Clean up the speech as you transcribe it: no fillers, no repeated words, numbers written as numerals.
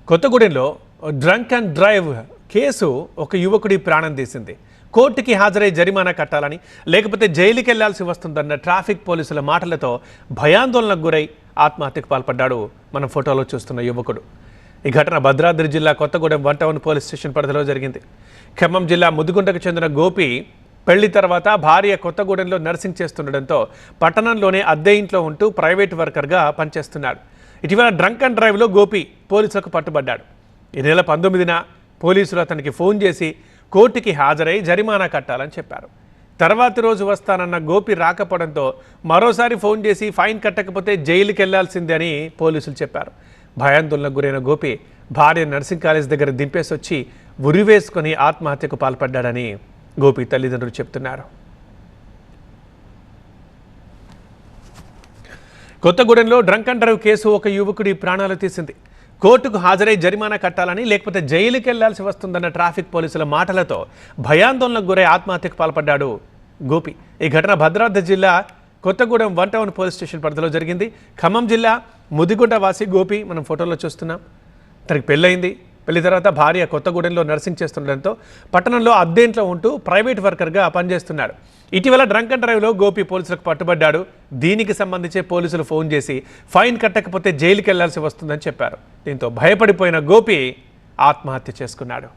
కొత్తగూడెంలో drunk and drive case ఒక యువకుడి ప్రాణం తీసింది. కోర్టుకి హాజరై జరిమానా కట్టాలని లేకపోతే జైలుకి వెళ్లాల్సి వస్తుందన్న ట్రాఫిక్ పోలీసుల మాటలతో భయాందోళనకు గురై ఆత్మహత్యకు పాల్పడ్డాడు మనం ఫోటోలో చూస్తున్న యువకుడు. ఈ ఘటన భద్రాద్రి జిల్లా కొత్తగూడెం 1 టౌన్ పోలీస్ స్టేషన్ పరిధిలో జరిగింది. ఖమ్మం జిల్లా ముదిగుంటకు చెందిన గోపి పెళ్లి తర్వాత భార్య కొత్తగూడెంలో నర్సింగ్ చేస్తుండటంతో పట్టణంలోనే అద్దె ఇంట్లో ఉంటూ ప్రైవేట్ వర్కర్గా పనిచేస్తున్నాడు. ఇటీవల డ్రంక్ అండ్ డ్రైవ్లో గోపి పోలీసులకు పట్టుబడ్డాడు. ఈ నెల 19న పోలీసులు అతనికి ఫోన్ చేసి కోర్టుకి హాజరై జరిమానా కట్టాలని చెప్పారు. తర్వాతి రోజు వస్తానన్న గోపి రాకపోవడంతో మరోసారి ఫోన్ చేసి ఫైన్ కట్టకపోతే జైలుకి వెళ్లాల్సిందే అని పోలీసులు చెప్పారు. భయాందోళనకు గురైన గోపి భార్య నర్సింగ్ కాలేజ్ దగ్గర దింపేసి వచ్చి ఉరివేసుకొని ఆత్మహత్యకు పాల్పడ్డాడని గోపి తల్లిదండ్రులు చెప్తున్నారు. కొత్తగూడెంలో డ్రంక్ అండ్ డ్రైవ్ కేసు ఒక యువకుడి ప్రాణాలు తీసింది. కోర్టుకు హాజరై జరిమానా కట్టాలని లేకపోతే జైలుకి వెళ్లాల్సి వస్తుందన్న ట్రాఫిక్ పోలీసుల మాటలతో భయాందోళనకు గురై ఆత్మహత్యకు పాల్పడ్డాడు గోపి. ఈ ఘటన భద్రాద్రి జిల్లా కొత్తగూడెం 1 టౌన్ పోలీస్ స్టేషన్ పరిధిలో జరిగింది. ఖమ్మం జిల్లా ముదిగుంట వాసి గోపి మనం ఫోటోలో చూస్తున్నాం. తనకి పెళ్ళయింది. పెళ్లి తర్వాత భార్య కొత్తగూడెంలో నర్సింగ్ చేస్తుండటంతో పట్టణంలో అద్దె ఇంట్లో ఉంటూ ప్రైవేట్ వర్కర్గా పనిచేస్తున్నాడు. ఇటీవల డ్రంక్ అండ్ డ్రైవ్లో గోపి పోలీసులకు పట్టుబడ్డాడు. దీనికి సంబంధించి పోలీసులు ఫోన్ చేసి ఫైన్ కట్టకపోతే జైలుకి వెళ్లాల్సి వస్తుందని చెప్పారు. దీంతో భయపడిపోయిన గోపి ఆత్మహత్య చేసుకున్నాడు.